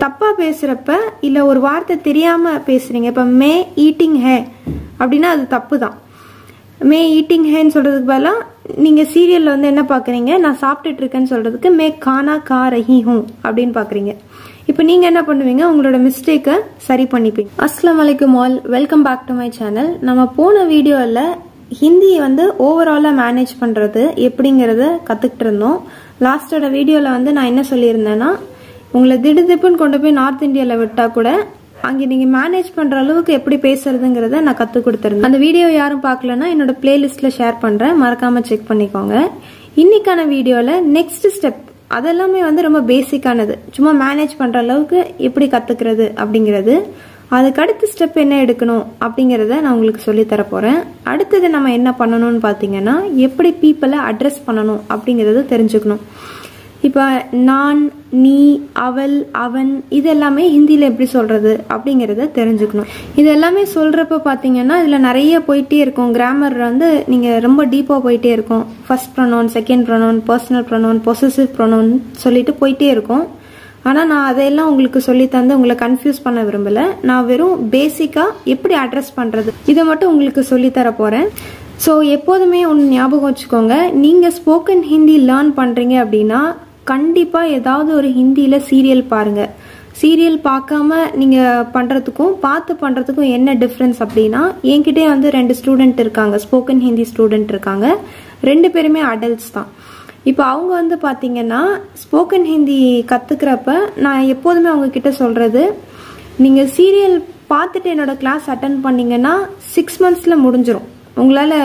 தப்பா பேசுறப்ப இல்ல ஒரு வார்த்தை தெரியாம பேசுறீங்க. இப்ப மே ஈட்டிங் ஹே அப்படின்னா அது தப்பு தான். மே ஈட்டிங் ஹேன்னு சொல்றதுக்கு பதிலா நீங்க சீரியல்ல வந்து என்ன பாக்குறீங்க, நான் சாப்பிட்டுட்டு இருக்கேன்னு சொல்றதுக்கு மே கானா கா ரஹி ஹூம் அப்படின்னு பாக்குறீங்க. இப்போ நீங்க என்ன பண்ணுவீங்க, உங்களோட மிஸ்டேக்கை சரி பண்ணிப்பீங்க. அஸ்ஸலாமு அலைக்கும் all, welcome back to my channel. நம்ம போன வீடியோவில் ஹிந்தி வந்து ஓவராலாக மேனேஜ் பண்ணுறது எப்படிங்கிறத கற்றுக்கிட்டு இருந்தோம். லாஸ்டோட வீடியோவில் வந்து நான் என்ன சொல்லியிருந்தேன்னா, உங்களை திடுதிப்புன்னு கொண்டு போய் நார்த் இந்தியாவில் விட்டால் கூட அங்கே நீங்கள் மேனேஜ் பண்ணுற அளவுக்கு எப்படி பேசுறதுங்கிறத நான் கற்றுக் கொடுத்துருந்தேன். அந்த வீடியோ யாரும் பார்க்கலன்னா என்னோட பிளேலிஸ்ட்டில் ஷேர் பண்ணுறேன், மறக்காமல் செக் பண்ணிக்கோங்க. இன்னைக்கான வீடியோவில் நெக்ஸ்ட் ஸ்டெப் அதெல்லாமே வந்து ரொம்ப பேசிக்கானது, சும்மா மேனேஜ் பண்ணுற அளவுக்கு எப்படி கற்றுக்கிறது அப்படிங்கிறது. அதுக்கு அடுத்த ஸ்டெப் என்ன எடுக்கணும் அப்படிங்கிறத நான் உங்களுக்கு சொல்லித்தர போகிறேன். அடுத்தது நம்ம என்ன பண்ணணும்னு பார்த்தீங்கன்னா, எப்படி பீப்புளை அட்ரஸ் பண்ணணும் அப்படிங்கிறத தெரிஞ்சுக்கணும். இப்போ நான், நீ, அவள், அவன் இது எல்லாமே ஹிந்தியில் எப்படி சொல்கிறது அப்படிங்கிறத தெரிஞ்சுக்கணும். இது எல்லாமே சொல்கிறப்ப பார்த்தீங்கன்னா இதில் நிறைய போயிட்டே இருக்கும். கிராமர் வந்து நீங்கள் ரொம்ப டீப்பாக போயிட்டே இருக்கும். First pronoun, second pronoun, personal pronoun, possessive pronoun சொல்லிட்டு போயிட்டே இருக்கும். ஆனால் நான் அதையெல்லாம் உங்களுக்கு சொல்லி தந்து உங்களை கன்ஃபியூஸ் பண்ண விரும்பலை. நான் வெறும் பேசிக்காக எப்படி அட்ரஸ் பண்ணுறது இதை மட்டும் உங்களுக்கு சொல்லித்தர போகிறேன். ஸோ எப்போதுமே ஒன்று ஞாபகம் வச்சுக்கோங்க, நீங்கள் ஸ்போக்கன் ஹிந்தி லேர்ன் பண்ணுறீங்க அப்படின்னா கண்டிப்பாக ஏதாவது ஒரு ஹிந்தியில் சீரியல் பாருங்கள். சீரியல் பார்க்காம நீங்கள் பண்ணுறதுக்கும் பார்த்து பண்ணுறதுக்கும் என்ன டிஃப்ரென்ஸ் அப்படின்னா, என்கிட்டே வந்து 2 ஸ்டூடெண்ட் இருக்காங்க, ஸ்போக்கன் ஹிந்தி ஸ்டூடெண்ட் இருக்காங்க. 2 பேருமே அடல்ட்ஸ் தான். இப்போ அவங்க வந்து பார்த்தீங்கன்னா ஸ்போக்கன் ஹிந்தி கற்றுக்கிறப்ப நான் எப்போதுமே அவங்க கிட்ட சொல்கிறது, நீங்கள் சீரியல் பார்த்துட்டு என்னோட கிளாஸ் அட்டன் பண்ணிங்கன்னா 6 மந்த்ஸில் முடிஞ்சிடும். உங்களால்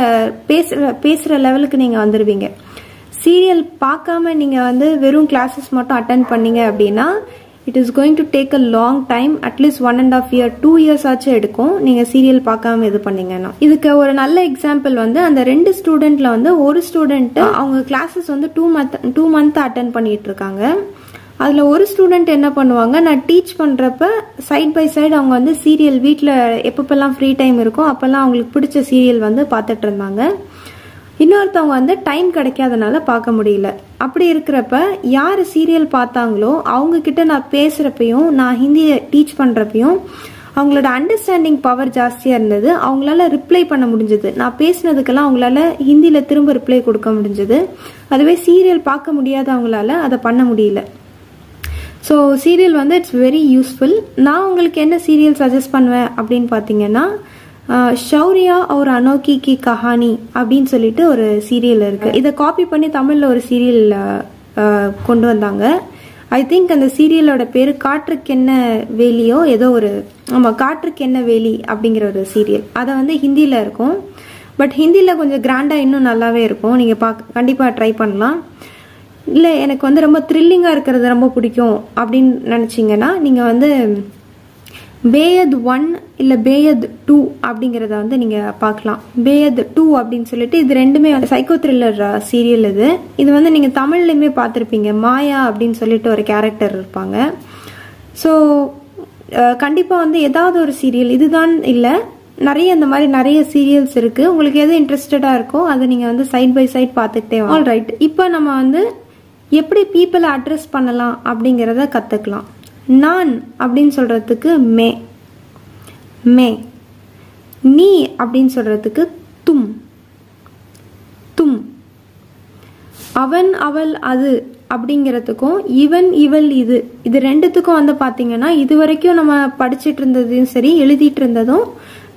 பேசுகிற லெவலுக்கு நீங்கள் வந்துடுவீங்க. சீரியல் பார்க்காம நீங்கள் வந்து வெறும் கிளாஸஸ் மட்டும் அட்டன் பண்ணீங்க அப்படின்னா it is going to take a long time. At least 1.5 year 2 years ஆச்சும் எடுக்கும் நீங்கள் சீரியல் பார்க்காம இது பண்ணீங்கன்னா. இதுக்கு ஒரு நல்ல எக்ஸாம்பிள் வந்து அந்த 2 ஸ்டூடெண்ட்ல வந்து ஒரு ஸ்டூடெண்ட் அவங்க கிளாஸஸ் வந்து 2 month அட்டன் பண்ணிட்டு இருக்காங்க. அதில் ஒரு ஸ்டூடெண்ட் என்ன பண்ணுவாங்க, நான் டீச் பண்ணுறப்ப சைட் பை சைடு அவங்க வந்து சீரியல் வீட்டில் எப்பப்பெல்லாம் ஃப்ரீ டைம் இருக்கோ அப்போல்லாம் அவங்களுக்கு பிடிச்ச சீரியல் வந்து பார்த்துட்டு இருந்தாங்க. இன்னொருத்தவங்க வந்து டைம் கிடைக்காதனால பார்க்க முடியல. அப்படி இருக்கிறப்ப யார் சீரியல் பார்த்தாங்களோ அவங்க கிட்ட நான் பேசுகிறப்பையும் நான் ஹிந்தியை டீச் பண்ணுறப்பையும் அவங்களோட அண்டர்ஸ்டாண்டிங் பவர் ஜாஸ்தியாக இருந்தது. அவங்களால ரிப்ளை பண்ண முடிஞ்சது. நான் பேசினதுக்கெல்லாம் அவங்களால ஹிந்தியில் திரும்ப ரிப்ளை கொடுக்க முடிஞ்சது. அதுவே சீரியல் பார்க்க முடியாதவங்களால அதை பண்ண முடியல. ஸோ சீரியல் வந்து இட்ஸ் வெரி யூஸ்ஃபுல். நான் உங்களுக்கு என்ன சீரியல் சஜஸ்ட் பண்ணுவேன் அப்படின்னு பார்த்தீங்கன்னா, ஷௌரியா ஒரு அனோக்கி கி கஹானி அப்படின்னு சொல்லிட்டு ஒரு சீரியல் இருக்கு. இதை காப்பி பண்ணி தமிழில் ஒரு சீரியல் கொண்டு வந்தாங்க. ஐ திங்க் அந்த சீரியலோட பேரு காற்றுக்கு என்ன வேலியோ ஏதோ ஒரு, ஆமாம், காற்றுக்கு என்ன வேலி அப்படிங்கிற ஒரு சீரியல். அதை வந்து ஹிந்தியில் இருக்கும். பட் ஹிந்தியில் கொஞ்சம் கிராண்டாக இன்னும் நல்லாவே இருக்கும். நீங்கள் கண்டிப்பாக ட்ரை பண்ணலாம். இல்லை எனக்கு வந்து ரொம்ப த்ரில்லிங்காக இருக்கிறது ரொம்ப பிடிக்கும் அப்படின்னு நினச்சிங்கன்னா நீங்கள் வந்து பேயத் 1 இல்லை பேயத் 2 அப்படிங்கிறத வந்து நீங்கள் பார்க்கலாம். பேயத் 2 அப்படின்னு சொல்லிட்டு இது ரெண்டுமே வந்து சைக்கோ த்ரில்லர் சீரியல். இது வந்து நீங்கள் தமிழ்லையுமே பார்த்துருப்பீங்க. மாயா அப்படின்னு சொல்லிட்டு ஒரு கேரக்டர் இருப்பாங்க. ஸோ கண்டிப்பாக வந்து ஏதாவது ஒரு சீரியல், இதுதான் இல்லை நிறைய இந்த மாதிரி நிறைய சீரியல்ஸ் இருக்குது. உங்களுக்கு எது இன்ட்ரெஸ்டடாக இருக்கோ அதை நீங்கள் வந்து சைட் பை சைட் பார்த்துக்கிட்டே வாங்க. ஆல் ரைட், இப்போ நம்ம வந்து எப்படி பீப்புளை அட்ரஸ் பண்ணலாம் அப்படிங்கிறத கற்றுக்கலாம். நான் அப்படின்னு சொல்கிறதுக்கு மே மே, நீ அப்படின்னு சொல்கிறதுக்கு தும் தும், அவன் அவள் அது அப்படிங்கிறதுக்கும் இவன் இவள் இது, இது ரெண்டுத்துக்கும் வந்து பார்த்தீங்கன்னா இது வரைக்கும் நம்ம படிச்சுட்டு இருந்ததையும் சரி எழுதிட்டு இருந்ததும்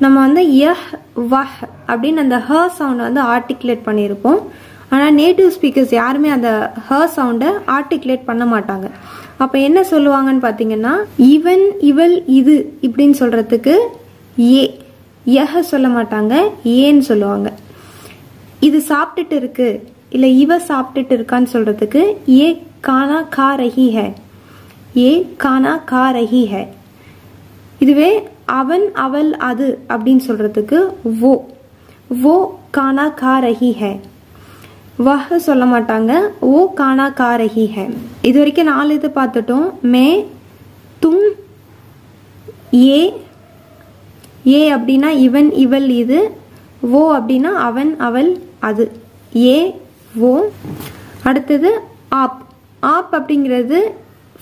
நம்ம வந்து யஹ் வஹ் அப்படின்னு அந்த ஹ சவுண்டை வந்து ஆர்டிகுலேட் பண்ணியிருப்போம். ஆனால் நேட்டிவ் ஸ்பீக்கர்ஸ் யாருமே அந்த ஹ சவுண்டை ஆர்டிகுலேட் பண்ண மாட்டாங்க. அப்போ என்ன சொல்லுவாங்கன்னு பார்த்தீங்கன்னா, இவன் இவள் இது இப்படின்னு சொல்கிறதுக்கு ஏ, யஹ சொல்ல மாட்டாங்க, ஏன்னு சொல்லுவாங்க. இது சாப்பிட்டுட்டு இருக்கு இல்லை இவ சாப்பிட்டுட்டு இருக்கான்னு சொல்கிறதுக்கு ஏ கானா கா ரஹி ஹை, ஏ கானா கா ரஹி ஹை. இதுவே அவன் அவள் அது அப்படின்னு சொல்கிறதுக்கு वो கானா கா ரஹி ஹை, वह சொல்ல மாட்டாங்க, ஓ கானா கா ரஹி ஹை. இது வரைக்கும் 4 இது பார்த்துட்டோம். மே, தும், ஏ அப்படின்னா இவன் இவள் இது, ஓ அப்படின்னா அவன் அவள் அது, ஏ ஓ. அடுத்தது ஆப். ஆப் அப்படிங்கிறது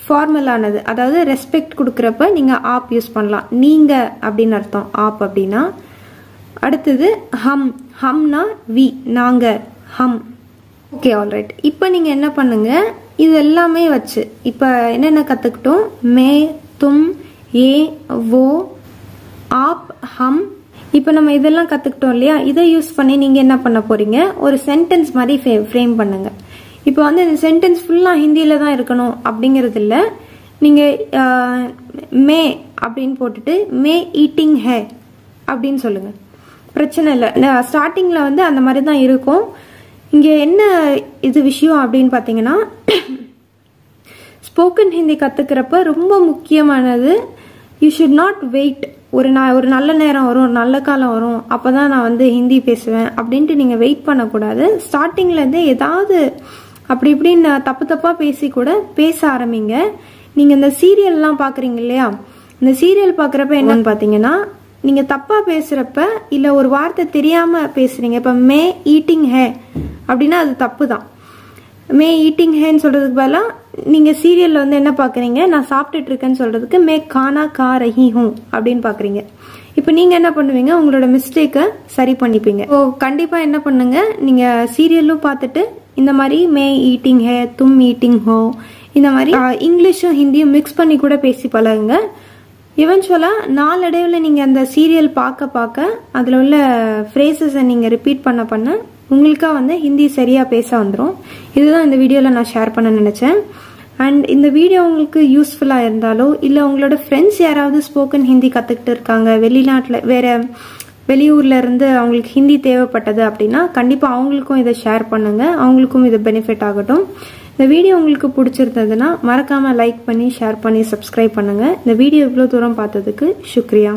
ஃபார்மலானது, அதாவது ரெஸ்பெக்ட் கொடுக்குறப்ப நீங்கள் ஆப் யூஸ் பண்ணலாம். நீங்கள் அப்படின்னு அர்த்தம் ஆப் அப்படின்னா. அடுத்தது ஹம். ஹம்னா வி, நாங்கள், ஹம். Okay, alright. இப்போ நீங்கள் என்ன பண்ணுங்க, இது எல்லாமே வச்சு இப்போ என்னென்ன கற்றுக்கிட்டோம்? மே, தும், ஏ, வோ, ஆப், ஹம். இப்போ நம்ம இதெல்லாம் கற்றுக்கிட்டோம் இல்லையா? இதை யூஸ் பண்ணி நீங்கள் என்ன பண்ண போறீங்க, ஒரு சென்டென்ஸ் மாதிரி ஃப்ரேம் பண்ணுங்க. இப்போ வந்து இந்த சென்டென்ஸ் ஃபுல்லாக ஹிந்தியில் தான் இருக்கணும் அப்படிங்கிறது இல்லை. நீங்கள் மே அப்படின்னு போட்டுட்டு மே ஈட்டிங் ஹே அப்படின்னு சொல்லுங்க, பிரச்சனை இல்லை. ஸ்டார்டிங்கில் வந்து அந்த மாதிரி தான் இருக்கும். இங்கே என்ன இது விஷயம் அப்படின்னு பார்த்தீங்கன்னா, ஸ்போக்கன் ஹிந்தி கற்றுக்கிறப்ப ரொம்ப முக்கியமானது, யூ ஷுட் நாட் வெயிட். ஒரு நல்ல நேரம் வரும், ஒரு நல்ல காலம் வரும், அப்போ தான் நான் வந்து ஹிந்தி பேசுவேன் அப்படின்ட்டு நீங்கள் வெயிட் பண்ணக்கூடாது. ஸ்டார்டிங்லேருந்தே ஏதாவது அப்படி இப்படின்னு தப்பாக பேசி கூட பேச ஆரம்பிங்க. நீங்கள் இந்த சீரியல்லாம் பார்க்குறீங்க இல்லையா? இந்த சீரியல் பார்க்குறப்ப என்னன்னு பார்த்தீங்கன்னா, நீங்கள் தப்பாக பேசுகிறப்ப இல்லை ஒரு வார்த்தை தெரியாமல் பேசுகிறீங்க. இப்போ மே ஈட்டிங் ஹே அப்படின்னா அது தப்பு தான். மே ஈட்டிங் ஹேன்னு சொல்கிறதுக்கு பதிலாக நீங்கள் சீரியலில் வந்து என்ன பார்க்குறீங்க, நான் சாப்பிட்டுட்டு இருக்கேன்னு சொல்கிறதுக்கு மே கானா கா ரஹி ஹூம் அப்படின்னு பார்க்குறீங்க. இப்போ நீங்கள் என்ன பண்ணுவீங்க, உங்களோட மிஸ்டேக்கை சரி பண்ணிப்பீங்க. ஸோ கண்டிப்பாக என்ன பண்ணுங்க, நீங்கள் சீரியலும் பார்த்துட்டு இந்த மாதிரி மே ஈட்டிங் ஹே, தும் ஈட்டிங் ஹோ, இந்த மாதிரி இங்கிலீஷும் ஹிந்தியும் மிக்ஸ் பண்ணி கூட பேசி பழகுங்க. இவென்ச்சுவலாக நாளடைவில் நீங்கள் அந்த சீரியல் பார்க்க அதில் உள்ள ஃப்ரேசஸை நீங்கள் ரிப்பீட் பண்ண உங்களுக்கா வந்து ஹிந்தி சரியாக பேச வந்துடும். இதுதான் இந்த வீடியோவில் நான் ஷேர் பண்ண நினச்சேன். அண்ட் இந்த வீடியோ உங்களுக்கு யூஸ்ஃபுல்லாக இருந்தாலோ இல்லை உங்களோட ஃப்ரெண்ட்ஸ் யாராவது ஸ்போக்கன் ஹிந்தி கற்றுக்கிட்டு இருக்காங்க, வெளிநாட்டில் வேறு வெளியூரில் இருந்து அவங்களுக்கு ஹிந்தி தேவைப்பட்டது அப்படின்னா கண்டிப்பாக அவங்களுக்கும் இதை ஷேர் பண்ணுங்கள், அவங்களுக்கும் இது பெனிஃபிட் ஆகட்டும். இந்த வீடியோ உங்களுக்கு பிடிச்சிருந்ததுன்னா மறக்காமல் லைக் பண்ணி ஷேர் பண்ணி சப்ஸ்கிரைப் பண்ணுங்கள். இந்த வீடியோ இவ்வளோ தூரம் பார்த்ததுக்கு சுக்ரியா.